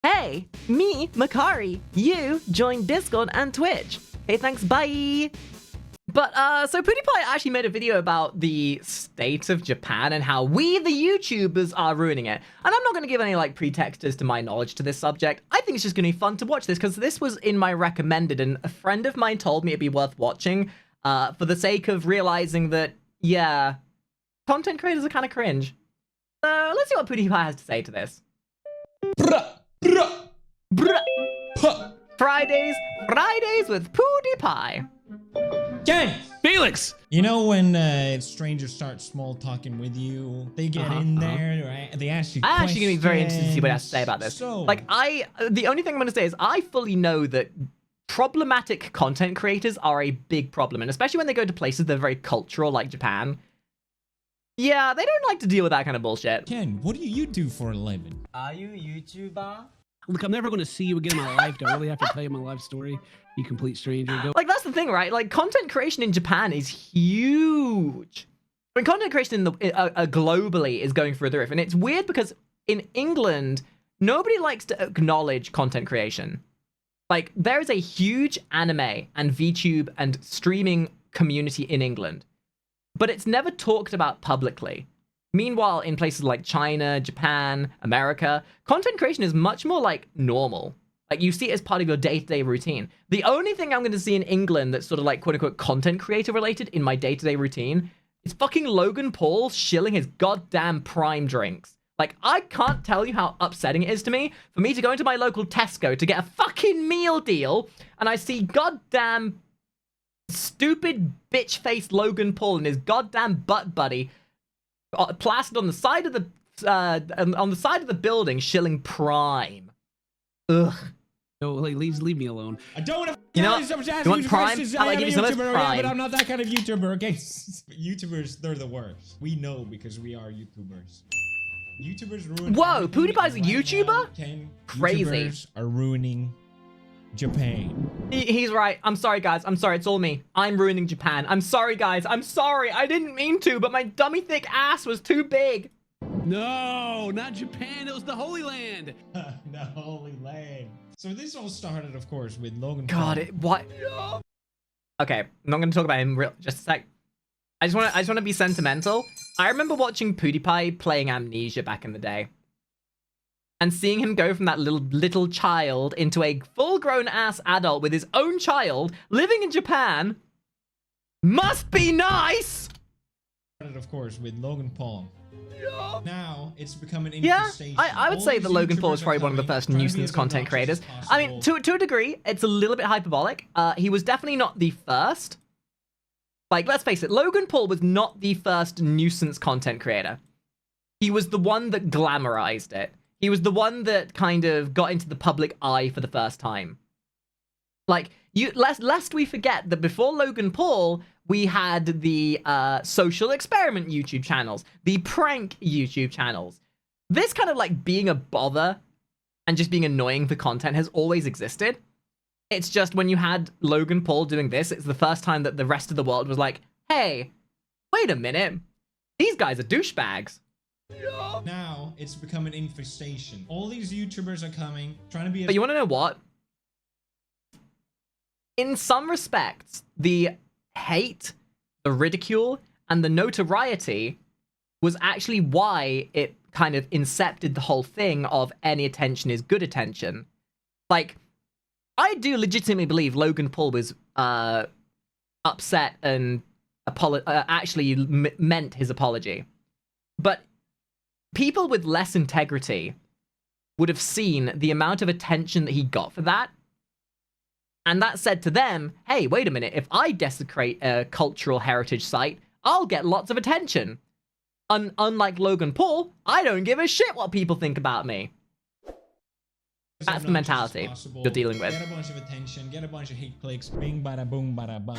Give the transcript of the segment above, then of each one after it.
Hey, me, Makari. You joined Discord and Twitch. Hey, thanks, bye. But, so Pewdiepie actually made a video about the state of Japan and how we, the YouTubers, are ruining it. And I'm not going to give any, like, pretext as to my knowledge to this subject. I think it's just going to be fun to watch this, because this was in my recommended, and a friend of mine told me it'd be worth watching, for the sake of realizing that, yeah, content creators are kind of cringe. So, let's see what Pewdiepie has to say to this. Fridays with Pewdiepie. Ken! Felix! You know when strangers start small talking with you, they get in there, right? And they ask you questions. I'm actually going to be very interested to see what he has to say about this. So, like, the only thing I'm going to say is I fully know that problematic content creators are a big problem, and especially when they go to places that are very cultural, like Japan. Yeah, they don't like to deal with that kind of bullshit. Ken, what do you do for a living? Are you a YouTuber? Look, I'm never going to see you again in my life. Do I really have to tell you my life story? You complete stranger. Like, that's the thing, right? Like, content creation in Japan is huge. I mean, content creation in the globally is going through the roof. And it's weird because in England, nobody likes to acknowledge content creation. Like, there is a huge anime and VTube and streaming community in England, but it's never talked about publicly. Meanwhile, in places like China, Japan, America, content creation is much more, like, normal. Like, you see it as part of your day-to-day routine. The only thing I'm going to see in England that's sort of, like, quote-unquote content creator-related in my day-to-day routine is fucking Logan Paul shilling his goddamn Prime drinks. Like, I can't tell you how upsetting it is to me for me to go into my local Tesco to get a fucking meal deal, and I see goddamn stupid bitch-faced Logan Paul and his goddamn butt buddy plastered on the side of the building, shilling Prime. Ugh. No, like, leave me alone. I don't want to. You know, you want Prime? I'll give you some YouTuber, Prime. yeah, but I'm not that kind of YouTuber. Okay, YouTubers, they're the worst. We know because we are YouTubers. YouTubers ruin. Whoa, Pewdiepie's a YouTuber? Ken, Crazy. YouTubers are ruining Japan. He's right. I'm sorry, guys. I'm sorry. It's all me. I'm ruining Japan. I'm sorry, guys. I'm sorry. I didn't mean to, but my dummy thick ass was too big. No, not Japan. It was the Holy Land. The Holy Land. So this all started, of course, with Logan Paul. God, what? Okay, I'm not going to talk about him just a sec. I just want to be sentimental. I remember watching Pewdiepie playing Amnesia back in the day, and seeing him go from that little child into a full-grown ass adult with his own child living in Japan must be nice. Of course, with Logan Paul. Now it's become an infestation. Yeah, I would say that Logan Paul is probably one of the first nuisance content creators. I mean, to a degree, it's a little bit hyperbolic. He was definitely not the first. Like, let's face it, Logan Paul was not the first nuisance content creator. He was the one that glamorized it. He was the one that kind of got into the public eye for the first time. Like, lest we forget that before Logan Paul, we had the social experiment YouTube channels, the prank YouTube channels. This kind of, like, being a bother and just being annoying for content has always existed. It's just when you had Logan Paul doing this, it's the first time that the rest of the world was like, hey, wait a minute. These guys are douchebags. Now it's become an infestation. All these YouTubers are coming, trying to be. But you want to know what? In some respects, the hate, the ridicule, and the notoriety was actually why it kind of incepted the whole thing of any attention is good attention. Like, I do legitimately believe Logan Paul was upset and actually meant his apology. But people with less integrity would have seen the amount of attention that he got for that. And that said to them, hey, wait a minute, if I desecrate a cultural heritage site, I'll get lots of attention. Unlike Logan Paul, I don't give a shit what people think about me. That's the mentality you're dealing with. Get a bunch of attention, get a bunch of hate clicks, bing, bada, boom, bada, bum.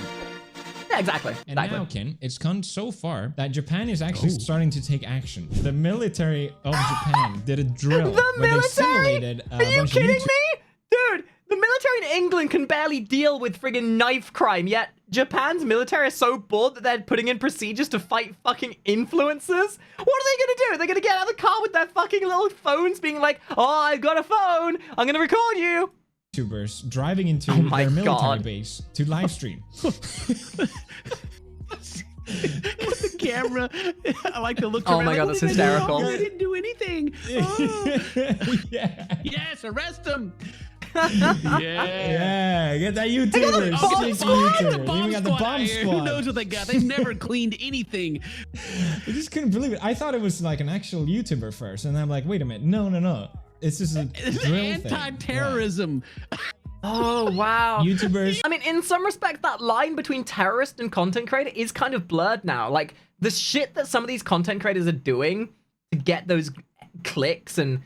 Yeah, exactly. And now, Ken, it's gone so far that Japan is actually starting to take action. The military of Japan did a drill where they simulated a Are you bunch kidding of me? Dude, the military in England can barely deal with friggin' knife crime, yet Japan's military is so bored that they're putting in procedures to fight fucking influencers? What are they gonna do? They're gonna get out of the car with their fucking little phones being like, oh, I've got a phone. I'm gonna record you. YouTubers driving into my their military God. base to live stream. The camera. I like to look Oh around. my God, What that's did I do hysterical. wrong? I didn't do anything. Oh. Yeah. Yes, arrest him. Yeah, get that YouTuber. the bomb Sneaky squad! YouTuber. They even got the bomb Who squad. knows what they got? They've never cleaned anything. I just couldn't believe it. I thought it was like an actual YouTuber first, and I'm like, wait a minute, no. It's just a It's drill thing. anti-terrorism. Oh, wow. Yeah. YouTubers. I mean, in some respect, that line between terrorist and content creator is kind of blurred now. Like, the shit that some of these content creators are doing to get those clicks and...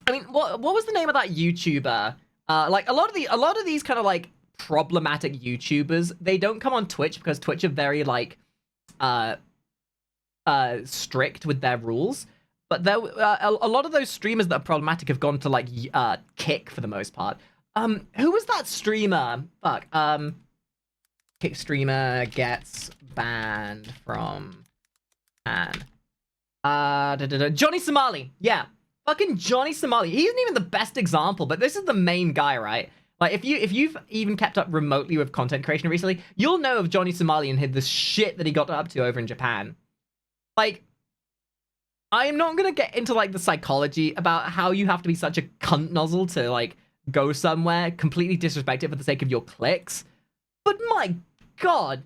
I mean, what was the name of that YouTuber? Like, a lot of these kind of, like, problematic YouTubers, they don't come on Twitch because Twitch are very, like, strict with their rules. But there, a lot of those streamers that are problematic have gone to, like, Kick for the most part. Who was that streamer? Fuck. Kick streamer gets banned from Johnny Somali. Yeah. Fucking Johnny Somali. He isn't even the best example, but this is the main guy, right? Like, if you've even kept up remotely with content creation recently, you'll know of Johnny Somali and the shit that he got up to over in Japan. Like, I am not gonna get into, like, the psychology about how you have to be such a cunt nozzle to, like, go somewhere, completely disrespect it for the sake of your clicks. But my God,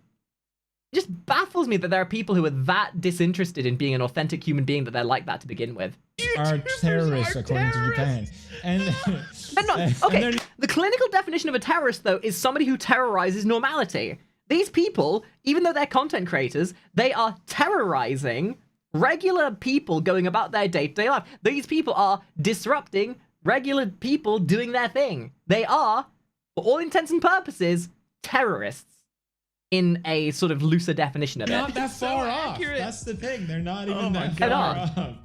it just baffles me that there are people who are that disinterested in being an authentic human being that they're like that to begin with. Are terrorists according to Japan. And Okay, the clinical definition of a terrorist, though, is somebody who terrorizes normality. These people, even though they're content creators, they are terrorizing regular people going about their day-to-day life. These people are disrupting regular people doing their thing. They are, for all intents and purposes, terrorists in a sort of looser definition of it. not that far off. accurate. That's the thing. They're not even that God. far off.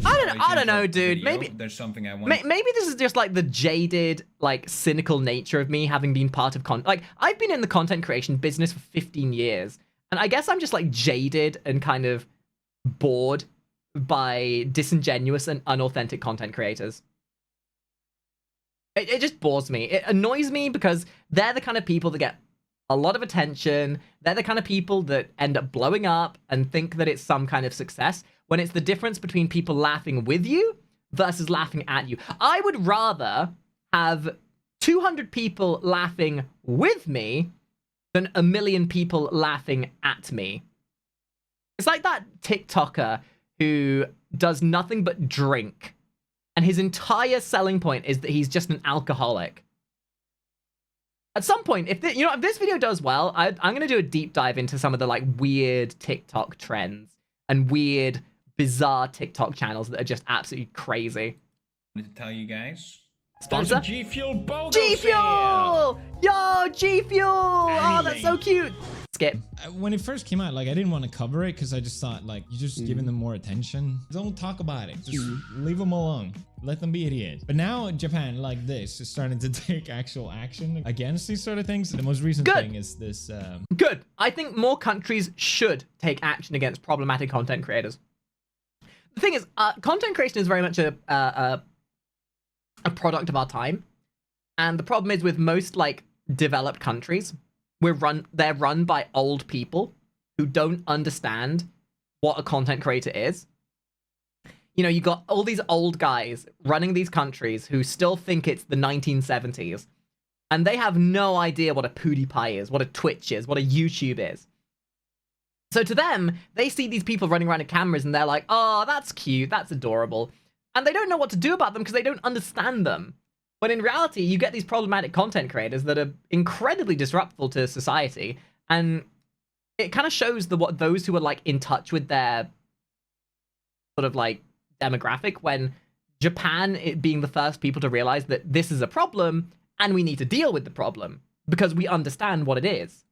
I don't know, dude. Video, Maybe there's something I want. maybe this is just like the jaded, like, cynical nature of me having been part of like, I've been in the content creation business for 15 years, and I guess I'm just, like, jaded and kind of bored by disingenuous and unauthentic content creators. It just bores me. It annoys me because they're the kind of people that get a lot of attention. They're the kind of people that end up blowing up and think that it's some kind of success, when it's the difference between people laughing with you versus laughing at you. I would rather have 200 people laughing with me than 1 million people laughing at me. It's like that TikToker who does nothing but drink, and his entire selling point is that he's just an alcoholic. At some point, if this video does well, I'm going to do a deep dive into some of the, like, weird TikTok trends and weird, bizarre TikTok channels that are just absolutely crazy. I wanted to tell you guys. Sponsor? There's a G Fuel BOGO G sale! Fuel! Yo, G Fuel! Oh, that's so cute. Skip. When it first came out, like, I didn't want to cover it because I just thought, like, you're just giving them more attention. Don't talk about it. Just leave them alone. Let them be idiots. But now Japan, like this, is starting to take actual action against these sort of things. The most recent thing is this. Good. I think more countries should take action against problematic content creators. The thing is, content creation is very much a product of our time. And the problem is with most, like, developed countries, they're run by old people who don't understand what a content creator is. You know, you got all these old guys running these countries who still think it's the 1970s, and they have no idea what a Pewdiepie is, what a Twitch is, what a YouTube is. So to them, they see these people running around with cameras and they're like, oh, that's cute, that's adorable. And they don't know what to do about them because they don't understand them. When in reality, you get these problematic content creators that are incredibly disruptive to society, and it kind of shows what those who are, like, in touch with their sort of, like, demographic, when Japan being the first people to realize that this is a problem and we need to deal with the problem because we understand what it is.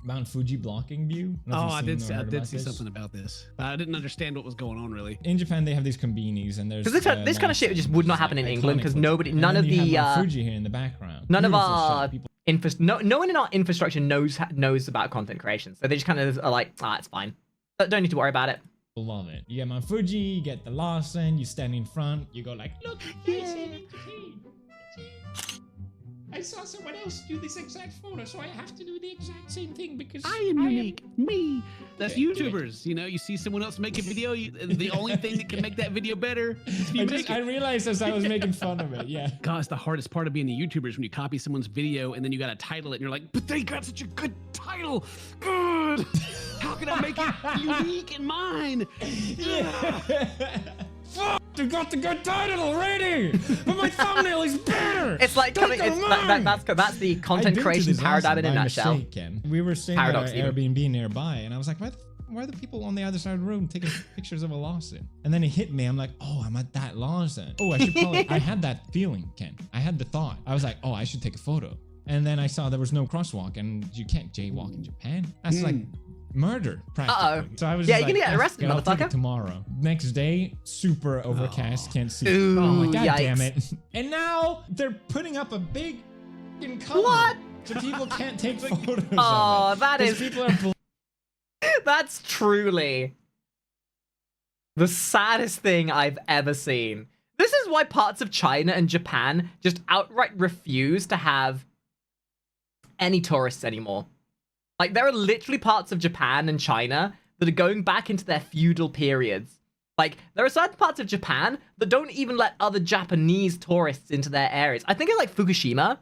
Mount Fuji blocking view. I did see something about this. I didn't understand what was going on, really. In Japan, they have these konbinis, and there's Because this kind of shit just would not happen in England because none of the Fuji here in the background. none of Beautiful our shot. People no one in our infrastructure knows about content creation, so they just kind of are like, it's fine. Don't need to worry about it. Love it. You get Mount Fuji, you get the Lawson, you stand in front, you go like, look, I saw someone else do this exact photo, so I have to do the exact same thing because I am unique. Me. That's YouTubers. You know, you see someone else make a video, the only thing that can make that video better is if you make I it. realized as I was making fun of it, yeah. God, it's the hardest part of being a YouTuber is when you copy someone's video and then you got to title it and you're like, but they got such a good title. Good. How can I make it unique and mine? You got the good title already, but my thumbnail is better. It's like coming. That's the content creation paradigm in a nutshell. We were staying Paradox at an Airbnb nearby, and I was like, why are the people on the other side of the room taking pictures of a Lawson? And then it hit me. I'm like, oh, I'm at that Lawson. Oh, I should probably. I had that feeling, Ken. I had the thought. I was like, oh, I should take a photo. And then I saw there was no crosswalk, and you can't jaywalk in Japan. That's like murder, practically. So I was Yeah, just you're like, gonna get arrested, I'll take motherfucker. it tomorrow. Next day, super overcast, can't see. Ooh, Oh my god yikes. damn it. And now they're putting up a big fucking cover. What? So people can't take photos Oh, of it. that 'Cause is- people are That's truly the saddest thing I've ever seen. This is why parts of China and Japan just outright refuse to have any tourists anymore. Like, there are literally parts of Japan and China that are going back into their feudal periods. Like, there are certain parts of Japan that don't even let other Japanese tourists into their areas. I think it's like Fukushima.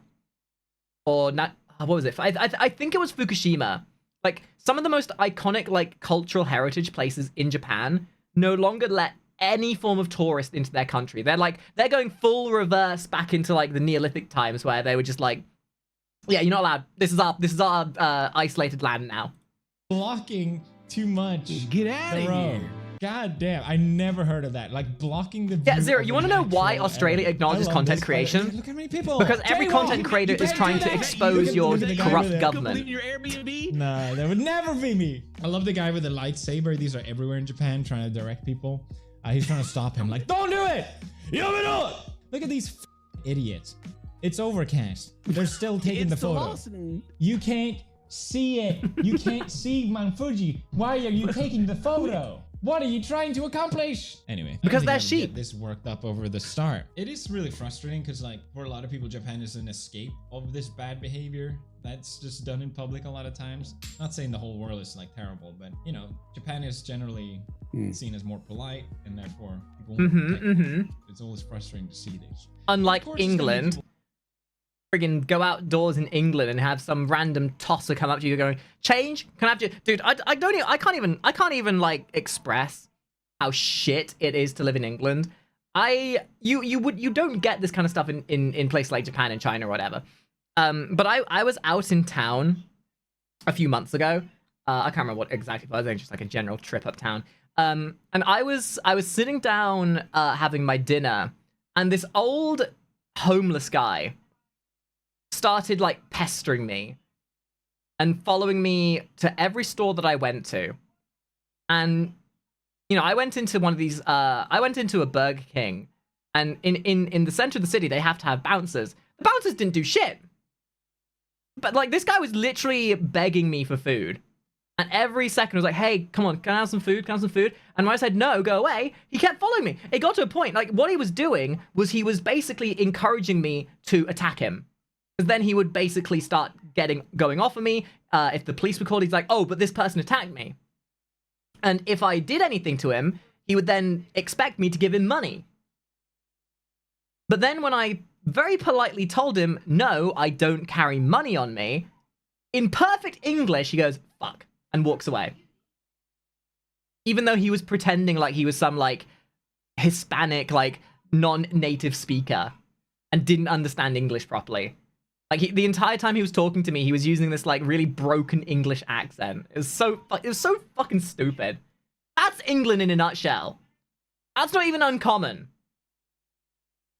Or not, what was it? I think it was Fukushima. Like, some of the most iconic, like, cultural heritage places in Japan no longer let any form of tourist into their country. They're going full reverse back into, like, the Neolithic times where they were just like, yeah, you're not allowed. This is our isolated land now. blocking too much. Get out the of road. here. God damn, I never heard of that. Like blocking the Yeah, view Zero, of you an want to know why actual Australia area. acknowledges I love content this, but creation? Look how many people. Because every Jaywalk. content creator You is can't trying do to that. expose You your can- corrupt you can- government. Leave your Airbnb. Nah, that would never be me. I love the guy with the lightsaber. These are everywhere in Japan, trying to direct people. He's trying to stop him. Like, don't do it! Look at these idiots. It's overcast. They're still taking the It's the photo. Lawson. You can't see it. You can't see Mount Fuji. Why are you taking the photo? What are you trying to accomplish? Anyway, Because I don't they're think I would sheep. get this worked up over the start. It is really frustrating because, like, for a lot of people, Japan is an escape of this bad behavior that's just done in public a lot of times. Not saying the whole world is like terrible, but you know, Japan is generally seen as more polite, and therefore people won't protect it. It's always frustrating to see this. Unlike Of course, it's gonna be England, people- friggin' go outdoors in England and have some random tosser come up to you going, change? Can I have you? Dude, I can't even like express how shit it is to live in England. You don't get this kind of stuff in places like Japan and China or whatever. But I was out in town a few months ago. I can't remember what exactly it was. I think just like a general trip uptown. And I was sitting down having my dinner, and this old homeless guy started like pestering me and following me to every store that I went to. And you know, I went into one of these I went into a Burger King, and in the center of the city they have to have bouncers. The bouncers didn't do shit. But like, this guy was literally begging me for food. And every second was like, hey, come on, can I have some food? Can I have some food? And when I said no, go away, he kept following me. It got to a point, like, what he was doing was he was basically encouraging me to attack him. Because then he would basically start going off of me. If the police were called, he's like, oh, but this person attacked me. And if I did anything to him, he would then expect me to give him money. But then when I very politely told him, no, I don't carry money on me, in perfect English, he goes, fuck, and walks away. Even though he was pretending like he was some, like, Hispanic, like, non-native speaker and didn't understand English properly. Like, the entire time he was talking to me, he was using this, like, really broken English accent. It was so fucking stupid. That's England in a nutshell. That's not even uncommon.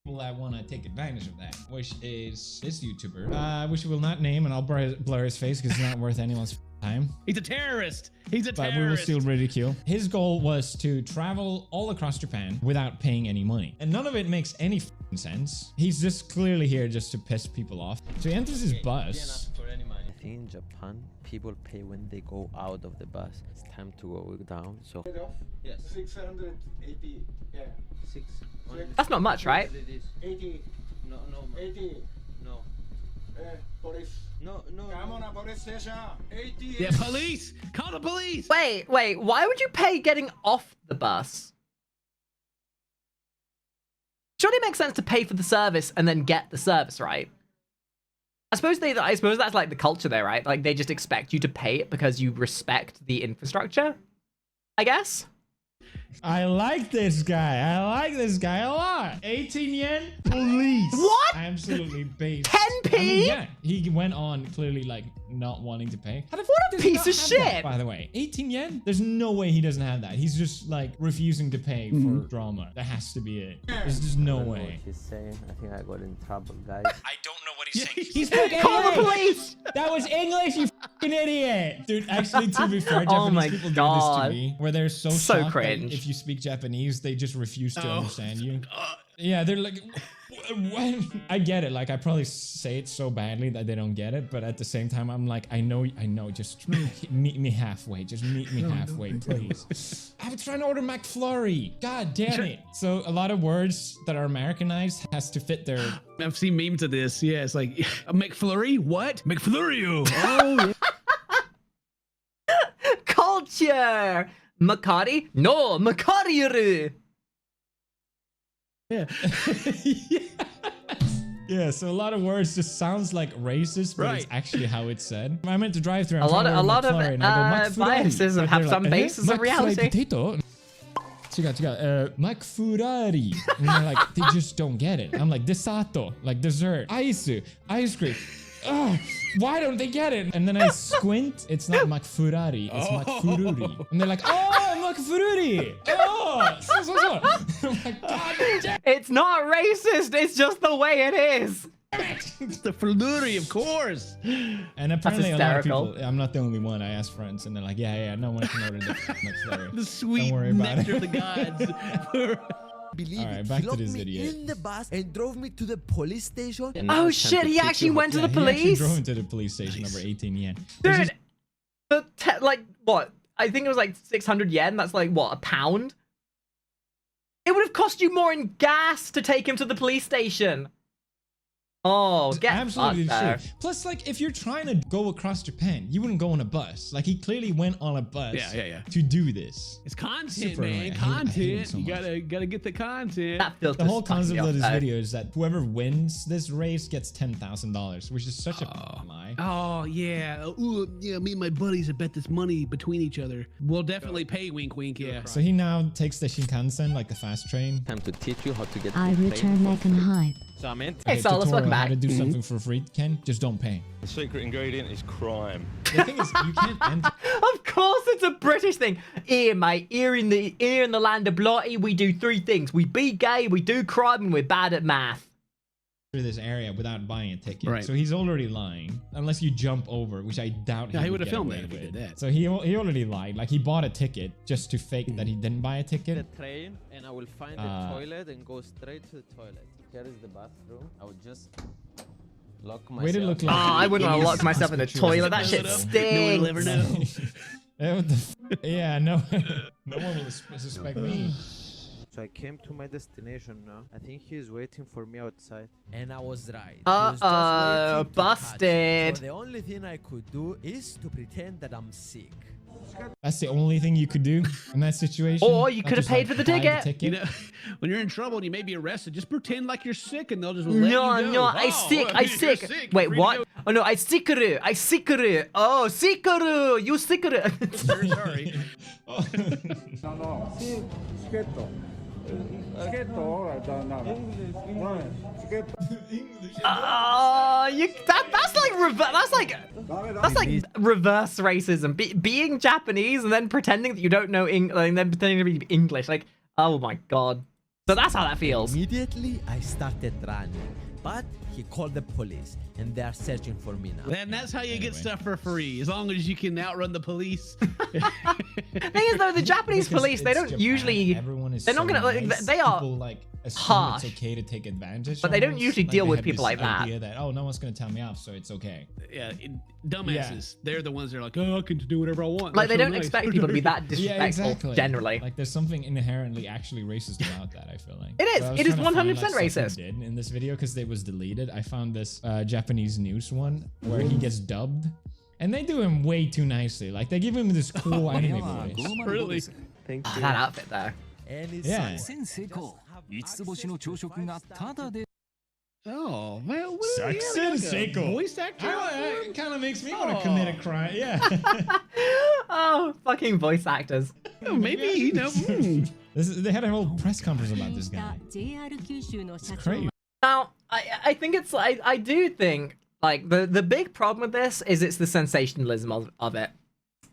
People that want to take advantage of that, which is this YouTuber, which we will not name, and I'll blur his face because it's not worth anyone's time. He's a terrorist. He's a But terrorist. we will still ridicule. His goal was to travel all across Japan without paying any money. And none of it makes any sense. He's just clearly here just to piss people off. So he enters his bus. I think in Japan, people pay when they go out of the bus. It's time to go down. So Yes. 680. Yeah. 6. That's not much, right? 80. No, 80. no, Police. no. Come on, a police station. 80. Yeah, police! Call the police! Wait, why would you pay getting off the bus? Surely it makes sense to pay for the service and then get the service, right? I suppose that's like the culture there, right? Like they just expect you to pay it because you respect the infrastructure, I guess. I like this guy. I like this guy a lot. 18 yen, police. What? Absolutely based. 10p? I mean, yeah, he went on clearly like not wanting to pay. How the What a does he piece not of have shit. that, by the way, 18 yen? There's no way he doesn't have that. He's just like refusing to pay for drama. That has to be it. There's just no What way. he's saying. I think I got in trouble, guys. I don't know what he's saying. He spoke Call the English. police! That was English, you fucking idiot. Dude, actually, to be fair, Oh Japanese my people do God. this to me, where they're so So shocked that cringe. if you speak Japanese, they just refuse to Oh. understand you. Yeah, they're like, what? I get it. Like, I probably say it so badly that they don't get it, but at the same time, I'm like, I know, just meet me halfway. Just meet me halfway, please. I'm trying to order McFlurry. God damn it. So a lot of words that are Americanized has to fit their... I've seen memes of this. Yeah, it's like, a McFlurry? What? McFlurry? Oh, yeah. Culture! Makari? No, Makari! Yeah. Yeah, so a lot of words just sounds like racist, but it's Right. actually how it's said. I meant to drive through. A lot of biases and have some basis of reality. Potato. McFlurry. And they're like, they just don't get it. I'm like, desato, like dessert, ice cream. Ugh, why don't they get it? And then I squint. It's not McFlurry, it's McFururi. And they're like, oh, McFururi. Oh, so. I'm like, God damn It's not racist, it's just the way it is. It's the flurry, of course. And apparently a lot of hysterical. people, I'm not the only one. I asked friends and they're like, yeah, no one can order the McFlurry. The sweet worry about nectar it. of the gods. Believe All right, it. back He to locked this me idiot. in the bus and drove me to the police station. And now Oh it's time shit, to he teach actually you went to Yeah, the he actually police? drove him to the police station over 18 yen. Dude, like, what? I think it was like 600 yen. That's like, what, a pound? It would have cost you more in gas to take him to the police station. Oh, get Absolutely fucked true. there. Plus, like, if you're trying to go across Japan, you wouldn't go on a bus. Like, he clearly went on a bus Yeah. to do this. It's content, Super man. annoying. I hate it Content. so you much. gotta get the content. That feels The whole just fucking concept me of this off, though. video is that whoever wins this race gets $10,000, which is such a lie. Oh yeah. Ooh, yeah. Me and my buddies have bet this money between each other. We'll definitely pay. Wink, wink. Yeah. So he now takes the Shinkansen, like the fast train. Time to teach you how to get I to the return plane. like an hype. So I'm in. Hey, Saul, let's welcome Tutorial how back. to do something for free, Ken. Just don't pay. The secret ingredient is crime. The thing is, you can't enter Of course, it's a British thing. Here, mate, here in the land of Blighty, we do three things: we be gay, we do crime, and we're bad at math. this area without buying a ticket. Right. So he's already lying, unless you jump over, which I doubt Yeah, he would would've get filmed away that if he with. did that. So he already lied. Like, he bought a ticket just to fake that he didn't buy a ticket. The train, and I will find the toilet and go straight to the toilet. Here is the bathroom. I will just lock myself. Way to look like I wouldn't want to lock myself in the toilet. That shit No one will ever stinks. know. Yeah, what the yeah, no, no one will suspect me. So I came to my destination now. I think he's waiting for me outside. And I was right. He was just Uh-oh, waiting to catch me. busted. So the only thing I could do is to pretend that I'm sick. That's the only thing you could do in that situation. Or you Not could have just, paid like, for the buy ticket. You know, when you're in trouble and you may be arrested, just pretend like you're sick and they'll just let No, you go. no, I Oh, sick, well, I you're sick. sick. Wait, Free to what? go. Oh no, I sickeru. Oh, sickeru. You sickeru. Very sorry. That's like reverse racism. Being Japanese and then pretending that you don't know and then pretending to be English. Like, oh my god. So that's how that feels. Immediately, I started running. But he called the police, and they are searching for me now. And that's how you get stuff for free, as long as you can outrun the police. Thing is, though, the Japanese Because police, they it's don't Japan, usually. everyone is they're not so gonna, like, nice. they are People, like, assume harsh. It's okay to take advantage, But they don't almost. usually Like, deal they with have people this like that. idea that, oh, no one's gonna tell me off, so it's okay. Yeah, dumbasses. They're the ones that are like, oh, I can do whatever I want. Like, they That's so don't nice. expect people to be that Yeah, disrespectful, exactly. generally. Like, there's something inherently actually racist about that, I feel like. It is. But I was It is trying to find, 100% like, stuff racist. he did in this video because it was deleted. I found this Japanese news one where he gets dubbed. And they do him way too nicely. Like, they give him this cool anime voice. Really? Thank Oh, you. that outfit, though. And it's Yeah. Oh, man. What is Seiko. voice actor? It kind of makes me want to commit a crime. Yeah. Oh, fucking voice actors. Oh, maybe, you know. They had a whole press conference about this guy. It's crazy. Now, I think it's, I do think, like, the big problem with this is it's the sensationalism of it.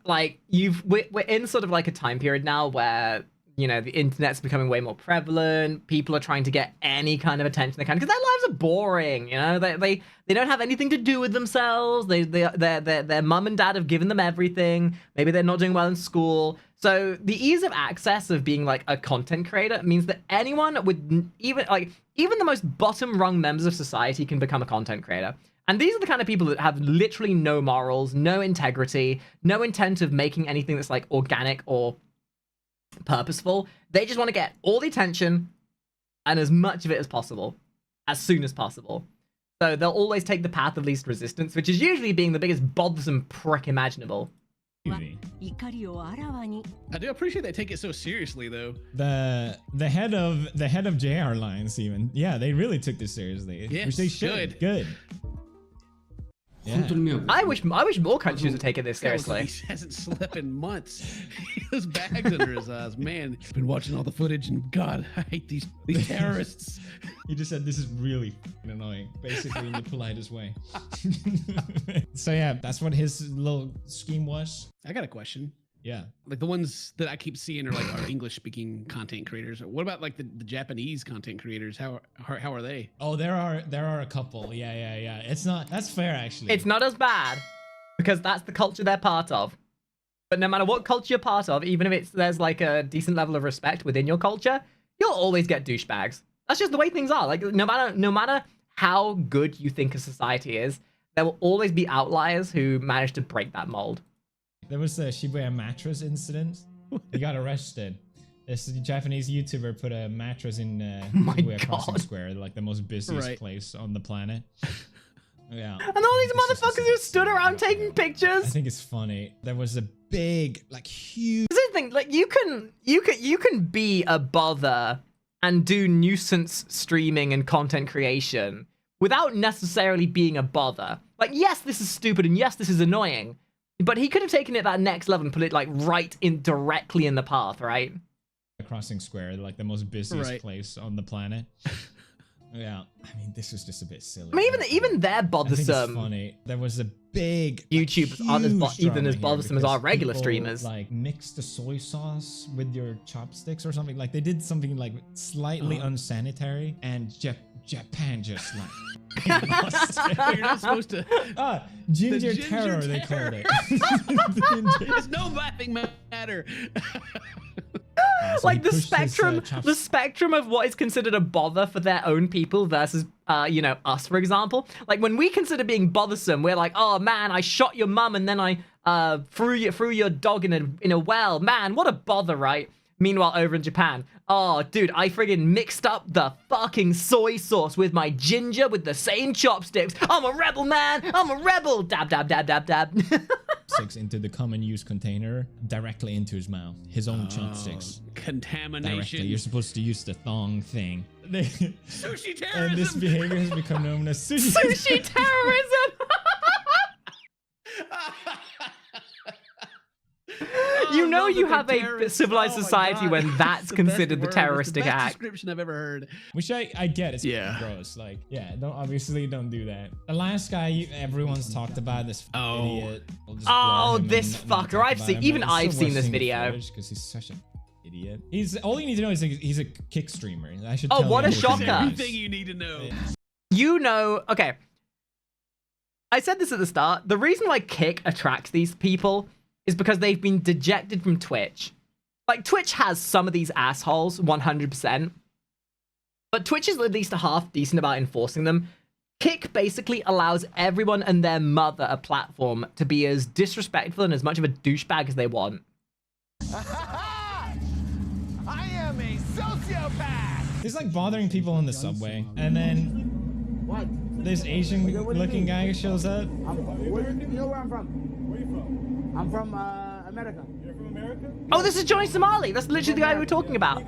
Like, we're in sort of like a time period now where, you know, the internet's becoming way more prevalent. People are trying to get any kind of attention they can because their lives are boring. You know, they don't have anything to do with themselves. Their mum and dad have given them everything. Maybe they're not doing well in school. So the ease of access of being like a content creator means that anyone with even the most bottom rung members of society can become a content creator. And these are the kind of people that have literally no morals, no integrity, no intent of making anything that's like organic or purposeful. They just want to get all the attention and as much of it as possible, as soon as possible. So they'll always take the path of least resistance, which is usually being the biggest bothersome prick imaginable. I do appreciate they take it so seriously, though. The head of JR Lines even. Yeah, they really took this seriously. Yes, which they should. Good. Yeah. I wish more countries would take it this seriously. He hasn't slept in months. He has bags under his eyes. Man, I've been watching all the footage, and God, I hate these terrorists. He just said this is really annoying, basically in the politest way. So yeah, that's what his little scheme was. I got a question. Yeah. Like the ones that I keep seeing are like our English-speaking content creators. What about like the Japanese content creators? How are they? Oh, there are a couple. Yeah. That's fair actually. It's not as bad because that's the culture they're part of. But no matter what culture you're part of, even if there's like a decent level of respect within your culture, you'll always get douchebags. That's just the way things are. Like no matter how good you think a society is, there will always be outliers who manage to break that mold. There was a Shibuya mattress incident. He got arrested. This Japanese YouTuber put a mattress in Shibuya Crossing Square, like the most busiest place on the planet. Yeah. And all these motherfuckers who stood around taking pictures. I think it's funny. There was a big, like huge. This is the thing. Like you can be a bother and do nuisance streaming and content creation without necessarily being a bother. Like, yes, this is stupid and yes, this is annoying. But he could have taken it that next level and put it like right in directly in the path, right? Crossing Square, like the most busiest place on the planet. Yeah, I mean, this was just a bit silly. I mean, even they're bothersome. I think it's funny. There was a big YouTubers aren't even as bothersome as our regular people, streamers. Like mix the soy sauce with your chopsticks or something. Like they did something like slightly unsanitary, and Japan just like. You're not supposed to. Ginger terror, they called it. There's no laughing matter. So like the spectrum of what is considered a bother for their own people versus us, for example. Like when we consider being bothersome, we're like, oh man, I shot your mum and then I threw your dog in a well. Man, what a bother, right? Meanwhile, over in Japan, oh, dude, I friggin' mixed up the fucking soy sauce with my ginger with the same chopsticks. I'm a rebel, man. I'm a rebel. Dab, dab, dab, dab, dab. Chopsticks into the common use container directly into his mouth. His own chopsticks. Contamination. Directly. You're supposed to use the thong thing. Sushi terrorism. And this behavior has become known as sushi terrorism. You know you have a civilized society when that's considered the terroristic act. Description I've ever heard. Which I get. It's gross. Like, yeah, don't do that. The last guy everyone's talked about, this idiot. Oh, this fucker! I've seen this video. Because he's such an idiot. All you need to know is he's a kick streamer. I should. Oh, what a shocker! Everything you need to know. You know, okay. I said this at the start. The reason why Kick attracts these people is because they've been dejected from Twitch. Like, Twitch has some of these assholes, 100%. But Twitch is at least a half decent about enforcing them. Kick basically allows everyone and their mother a platform to be as disrespectful and as much of a douchebag as they want. I am a sociopath! He's like bothering people on the subway, and then this Asian-looking guy shows up. You know where I'm from? Where are you from? I'm from America. You're from America? Oh, this is Johnny Somali. That's literally the guy we were talking about.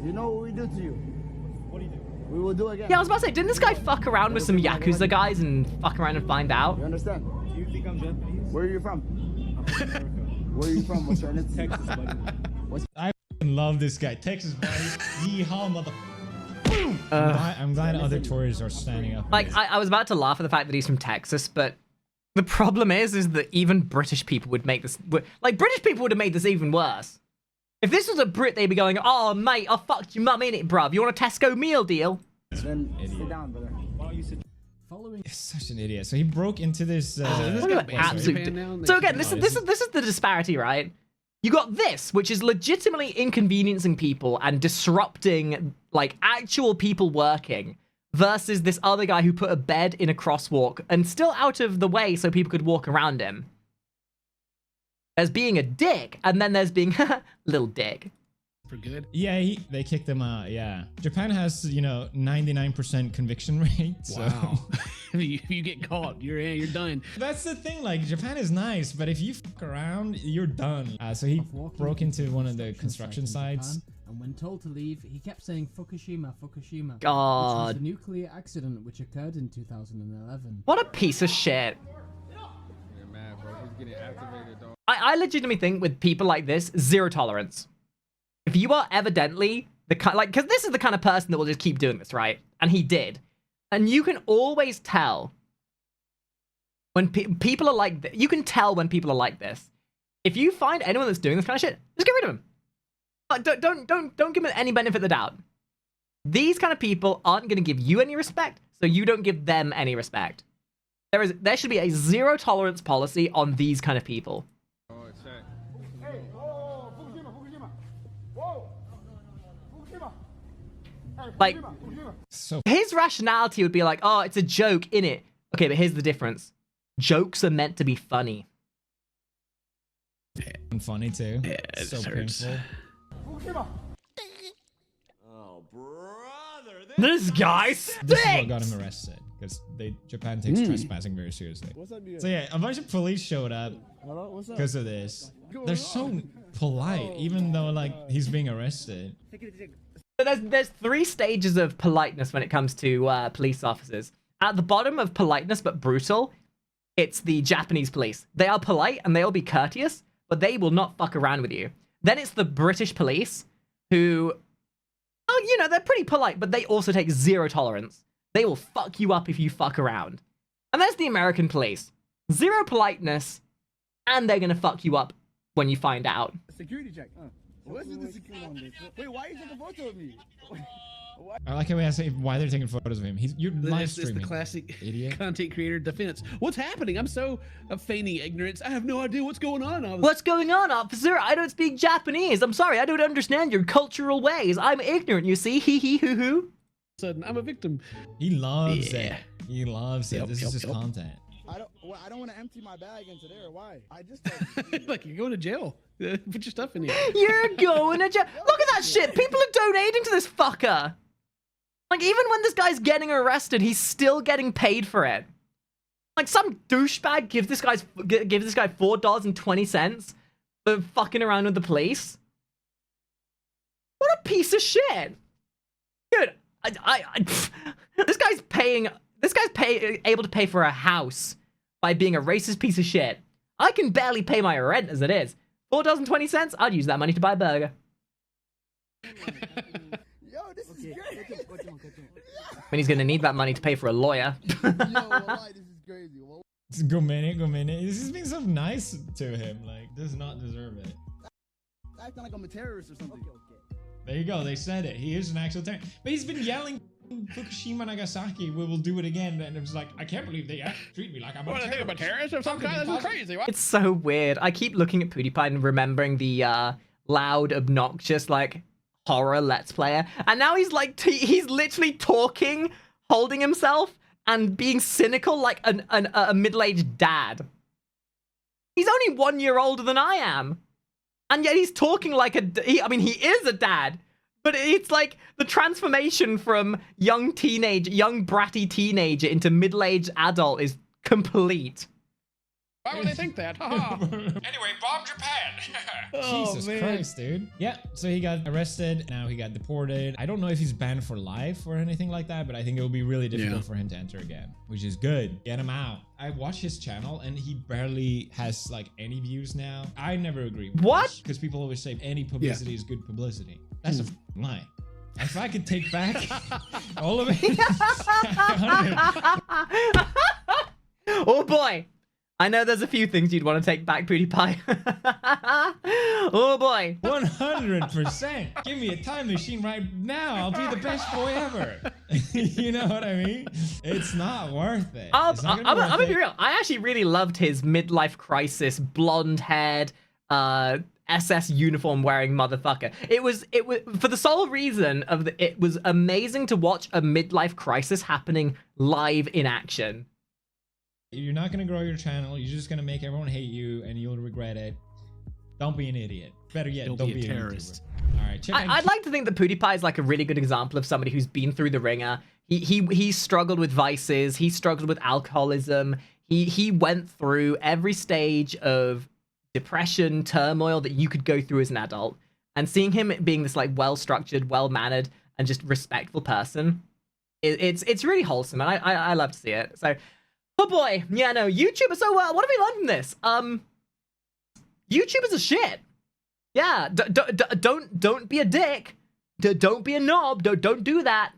You know what we do to you? What do you do? We will do again. Yeah, I was about to say, didn't this guy fuck around with some Yakuza guys and fuck around and find out? You understand? Do you think I'm Japanese? Where are you from? I'm from America. Where are you from? What's your ethnicity? Texas, buddy. I love this guy. Texas, buddy. Yeehaw, mother. I'm glad other tourists are standing up. Like, I was about to laugh at the fact that he's from Texas, but the problem is that even British people would make this... Like, British people would have made this even worse. If this was a Brit, they'd be going, oh, mate, I fucked your mum, innit, bruv? You want a Tesco meal deal? Then sit down, brother. Why don't you sit He's such an idiot. So he broke into this. Absolute. So again, this is the disparity, right? You got this, which is legitimately inconveniencing people and disrupting like actual people working, versus this other guy who put a bed in a crosswalk and still out of the way so people could walk around him. There's being a dick, and then there's being little dick. For good. Yeah, they kicked him out. Yeah, Japan has 99% conviction rate. So. Wow. if you get caught, you're done. That's the thing. Like, Japan is nice, but if you fuck around, you're done. So he broke into one of the construction sites. And when told to leave, he kept saying Fukushima, Fukushima. God. Which was the nuclear accident which occurred in 2011. What a piece of shit. I legitimately think with people like this, zero tolerance. If you are evidently the kind, like, because this is the kind of person that will just keep doing this, right? And he did. And you can always tell when people are like this. You can tell when people are like this. If you find anyone that's doing this kind of shit, just get rid of them. Don't give them any benefit of the doubt. These kind of people aren't going to give you any respect, so you don't give them any respect. There should be a zero tolerance policy on these kind of people. Like, so his rationality would be like, oh, it's a joke, innit? Okay, but here's the difference. Jokes are meant to be funny. And funny too. Yeah, it so hurts. painful. Oh, brother. This guy This is what stinks! got him arrested because Japan takes trespassing very seriously. What's up, dude? So yeah, a bunch of police showed up Hello, what's up? because of this. They're so polite, even though like he's being arrested. So there's three stages of politeness when it comes to police officers. At the bottom of politeness but brutal, it's the Japanese police. They are polite and they'll be courteous, but they will not fuck around with you. Then it's the British police who, oh, they're pretty polite, but they also take zero tolerance. They will fuck you up if you fuck around. And there's the American police. Zero politeness, and they're gonna fuck you up when you find out. Security check. What's the security on this? Wait, why are you taking a photo of me? I like how we ask why they're taking photos of him. You're live It's streaming. the classic idiot. content creator defense. What's happening? I'm feigning ignorance. I have no idea what's going on. What's going on, officer? I don't speak Japanese. I'm sorry, I don't understand your cultural ways. I'm ignorant, you see? Hee hee hoo hoo. Sudden, I'm a victim. He loves Yeah. it. He loves it. Yep, This is his yep. content. I don't want to empty my bag into there. Why? I just Like, you're going to jail. Put your stuff in here. You're going to jail. Look at that shit. People are donating to this fucker. Like, even when this guy's getting arrested, he's still getting paid for it. Like, some douchebag gives this guy $4.20 for fucking around with the police. What a piece of shit. Dude, this guy's able to pay for a house by being a racist piece of shit. I can barely pay my rent as it is. $4.20, I'd use that money to buy a burger. Yo, this is great. And he's gonna need that money to pay for a lawyer. Yo, wallahi, this is crazy. Go minute. This is being so nice to him. Like, does not deserve it. Acting like I'm a terrorist or something. There you go. They said it. He is an actual terrorist. But he's been yelling Fukushima, Nagasaki, we will do it again. And it was like, I can't believe they treat me like I'm a terrorist. of some kind? This is crazy. What? It's so weird. I keep looking at PewDiePie and remembering the loud, obnoxious, like, horror Let's Player. And now he's like, he's literally talking, holding himself, and being cynical like a middle-aged dad. He's only 1 year older than I am. And yet he's talking like he is a dad. But it's like the transformation from young bratty teenager into middle-aged adult is complete. Why would they think that? Anyway, bomb Japan. Jesus Christ, dude. Yeah, so he got arrested. Now he got deported. I don't know if he's banned for life or anything like that, but I think it will be really difficult for him to enter again, which is good. Get him out. I watch his channel and he barely has like any views now. I never agree with what? Because people always say any publicity is good publicity. That's a lie. If I could take back all of it. Oh boy. I know there's a few things you'd want to take back, PewDiePie. Oh boy. 100%. Give me a time machine right now. I'll be the best boy ever. You know what I mean? It's not worth it. I'm gonna be real. I actually really loved his midlife crisis, blonde-haired, SS uniform wearing motherfucker. It was for the sole reason of it was amazing to watch a midlife crisis happening live in action. You're not going to grow your channel. You're just going to make everyone hate you and you'll regret it. Don't be an idiot. Better yet, don't be a terrorist. All right, I'd like to think that PewDiePie is like a really good example of somebody who's been through the ringer. He struggled with vices. He struggled with alcoholism. He went through every stage of depression, turmoil that you could go through as an adult. And seeing him being this like well-structured, well-mannered, and just respectful person, it's really wholesome, and I love to see it. So. Oh boy, yeah, no, YouTubers. So what have we learned from this? YouTubers are shit. Yeah, don't be a dick. Don't be a knob. Don't do that.